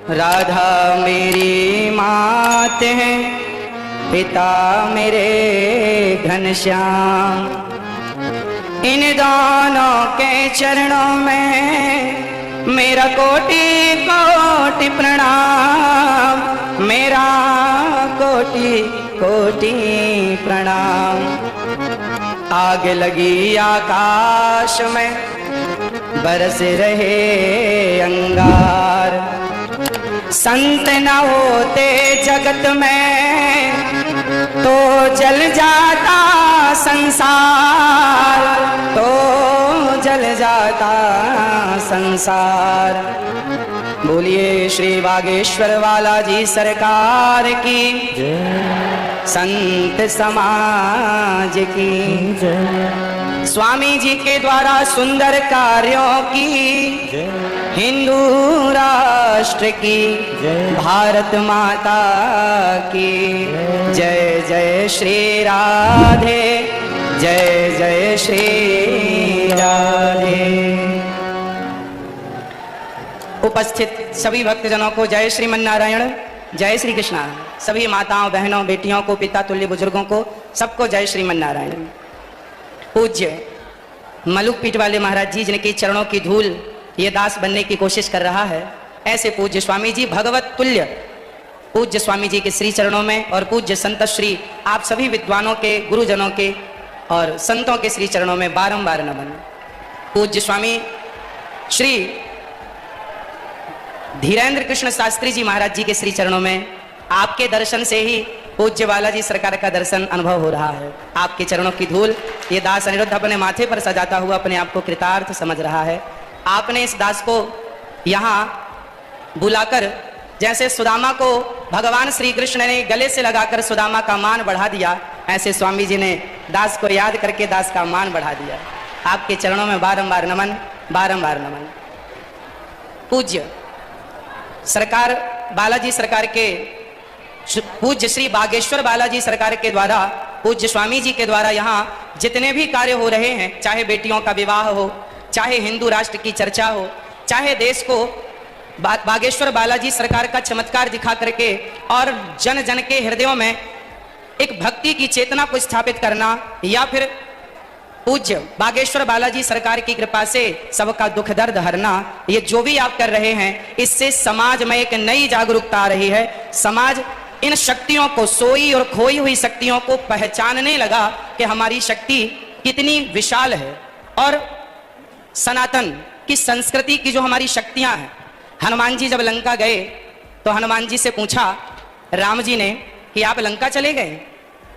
राधा मेरी मात है, पिता मेरे घनश्याम। इन दोनों के चरणों में मेरा कोटि कोटि प्रणाम, मेरा कोटि कोटि प्रणाम। आग लगी आकाश में बरस रहे अंगार, संत न होते जगत में तो जल जाता संसार, तो जल जाता संसार। बोलिए श्री बागेश्वर वाला जी सरकार की जय, संत समाज की जय। स्वामी जी के द्वारा सुंदर कार्यों की जय, हिंदू राष्ट्र की जय, भारत माता की जय। जय श्री राधे, जय जय श्री राधे। उपस्थित सभी भक्तजनों को जय श्रीमन्नारायण, जय श्री कृष्णा। सभी माताओं बहनों बेटियों को, पिता तुल्य बुजुर्गों को, सबको जय श्रीमन्नारायण। पूज्य मलुक पीठ वाले महाराज जी जिनके चरणों की धूल ये दास बनने की कोशिश कर रहा है, ऐसे पूज्य स्वामी जी भगवत तुल्य पूज्य स्वामी जी के श्री चरणों में और पूज्य संत श्री आप सभी विद्वानों के, गुरुजनों के और संतों के श्री चरणों में बारंबार नमन। पूज्य स्वामी श्री धीरेन्द्र कृष्ण शास्त्री जी महाराज जी के श्री चरणों में आपके दर्शन से ही पूज्य बालाजी सरकार का दर्शन अनुभव हो रहा है। आपके चरणों की धूल ये दास अनिरुद्ध अपने माथे पर सजाता हुआ अपने आप को कृतार्थ समझ रहा है। आपने इस दास को यहाँ बुलाकर, जैसे सुदामा को भगवान श्री कृष्ण ने गले से लगाकर सुदामा का मान बढ़ा दिया, ऐसे स्वामी जी ने दास को याद करके दास का मान बढ़ा दिया। आपके चरणों में बारंबार नमन, बारंबार नमन। पूज्य सरकार बालाजी सरकार के पूज्य श्री बागेश्वर बालाजी सरकार के द्वारा, पूज्य स्वामी जी के द्वारा यहाँ जितने भी कार्य हो रहे हैं, चाहे बेटियों का विवाह हो, चाहे हिंदू राष्ट्र की चर्चा हो, चाहे देश को बागेश्वर बालाजी सरकार का चमत्कार दिखा करके और जन जन के हृदयों में एक भक्ति की चेतना को स्थापित करना, या फिर पूज्य बागेश्वर बालाजी सरकार की कृपा से सबका दुख दर्द हरना, ये जो भी आप कर रहे हैं, इससे समाज में एक नई जागरूकता आ रही है। समाज इन शक्तियों को, सोई और खोई हुई शक्तियों को पहचानने लगा कि हमारी शक्ति कितनी विशाल है। और सनातन की संस्कृति की जो हमारी शक्तियां हैं, हनुमान जी जब लंका गए तो हनुमान जी से पूछा राम जी ने कि आप लंका चले गए?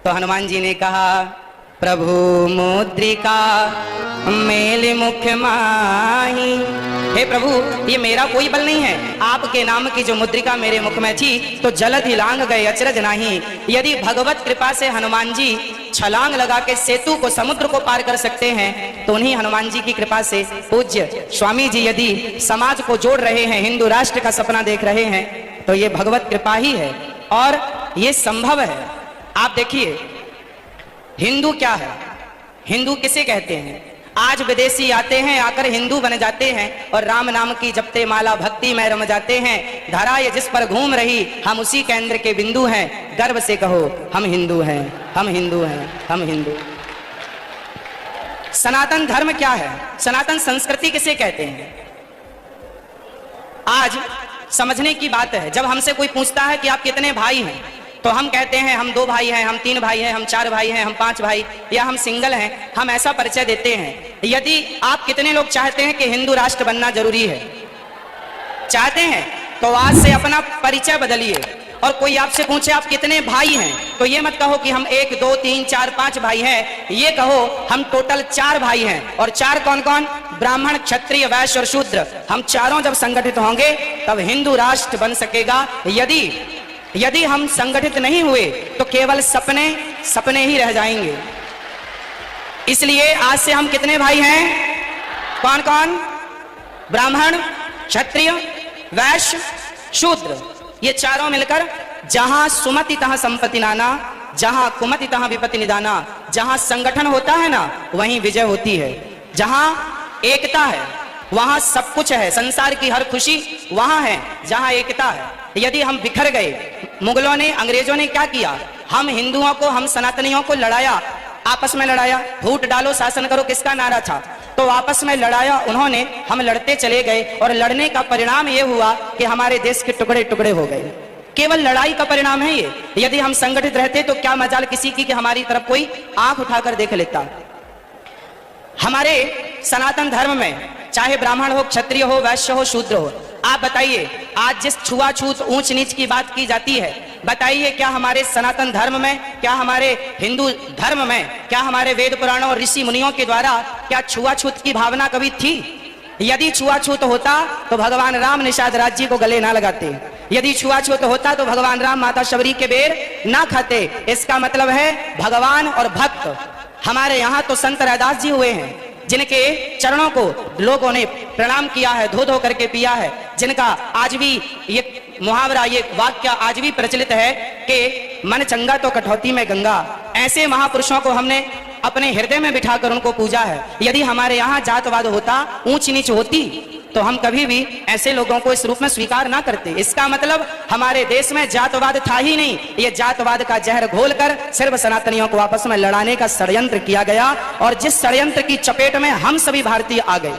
तो हनुमान जी ने कहा प्रभु मुद्रिका मेल मुख माही। हे प्रभु, ये मेरा कोई बल नहीं है, आपके नाम की जो मुद्रिका मेरे मुख में थी तो जलधि लांग गए अचरज नाही। यदि भगवत कृपा से हनुमान जी छलांग लगा के सेतु को, समुद्र को पार कर सकते हैं, तो उन्हीं हनुमान जी की कृपा से पूज्य स्वामी जी यदि समाज को जोड़ रहे हैं, हिंदू राष्ट्र का सपना देख रहे हैं, तो ये भगवत कृपा ही है और ये संभव है। आप देखिए हिंदू क्या है, हिंदू किसे कहते हैं? आज विदेशी आते हैं, आकर हिंदू बन जाते हैं और राम नाम की जपते माला भक्ति में रम जाते हैं। धरा ये जिस पर घूम रही, हम उसी केंद्र के बिंदु हैं। गर्व से कहो हम हिंदू हैं, हम हिंदू हैं, हम हिंदू। सनातन धर्म क्या है? सनातन संस्कृति किसे कहते हैं? आज समझने की बात है। जब हमसे कोई पूछता है कि आप कितने भाई हैं, तो हम कहते हैं हम 2 भाई हैं, हम 3 भाई हैं, हम 4 भाई हैं, हम 5 भाई, या हम सिंगल हैं। हम ऐसा परिचय देते हैं। यदि आप कितने लोग चाहते हैं कि हिंदू राष्ट्र बनना जरूरी है, चाहते हैं, तो आज से अपना परिचय बदलिए। और कोई आपसे पूछे आप कितने भाई हैं, तो ये मत कहो कि हम 1 2 3 4 5 भाई हैं, ये कहो हम टोटल 4 भाई हैं। और 4 कौन कौन? ब्राह्मण, क्षत्रिय, वैश्य और शूद्र। हम चारों जब संगठित होंगे तब हिंदू राष्ट्र बन सकेगा। यदि हम संगठित नहीं हुए तो केवल सपने सपने ही रह जाएंगे। इसलिए आज से हम कितने भाई हैं? कौन कौन? ब्राह्मण, क्षत्रिय, वैश्य, शूद्र, ये चारों मिलकर जहां सुमति तहां संपत्ति नाना, जहां कुमति तहां विपत्ति निदाना। जहां संगठन होता है ना, वहीं विजय होती है। जहां एकता है, वहां सब कुछ है, संसार की हर खुशी वहां है जहां एकता है। यदि हम बिखर गए, मुगलों ने, अंग्रेजों ने क्या किया, हम हिंदुओं को, हम सनातनियों को लड़ाया, आपस में लड़ाया। फूट डालो शासन करो किसका नारा था, तो आपस में लड़ाया उन्होंने, हम लड़ते चले गए और लड़ने का परिणाम यह हुआ कि हमारे देश के टुकड़े टुकड़े हो गए। केवल लड़ाई का परिणाम है ये। यदि हम संगठित रहते तो क्या मजाल किसी की कि हमारी तरफ कोई आंख उठाकर देख लेता। हमारे सनातन धर्म में चाहे ब्राह्मण हो, क्षत्रिय हो, वैश्य हो, शूद्र हो, आप बताइए, आज जिस छुआछूत ऊंच नीच की बात की जाती है, बताइए क्या हमारे सनातन धर्म में, क्या हमारे हिंदू धर्म में, क्या हमारे वेद पुराणों और ऋषि मुनियों के द्वारा क्या छुआछूत की भावना कभी थी? यदि छुआछूत होता तो भगवान राम निषाद राज जी को गले ना लगाते। यदि छुआछूत होता तो भगवान राम माता शबरी के बेर ना खाते। इसका मतलब है भगवान और भक्त हमारे यहाँ तो संत रैदास जी हुए हैं, जिनके चरणों को लोगों ने प्रणाम किया है, धो धो करके पिया है, जिनका आज भी ये मुहावरा, ये वाक्य आज भी प्रचलित है कि मन चंगा तो कठौती में गंगा। ऐसे महापुरुषों को हमने अपने हृदय में बिठाकर उनको पूजा है। यदि हमारे यहाँ जातवाद होता, ऊंच नीच होती, तो हम कभी भी ऐसे लोगों को इस रूप में स्वीकार ना करते। इसका मतलब हमारे देश में जातवाद था ही नहीं। ये जातवाद का जहर घोलकर सिर्फ सनातनियों को आपस में लड़ाने का षड्यंत्र किया गया, और जिस षड्यंत्र की चपेट में हम सभी भारतीय आ गए।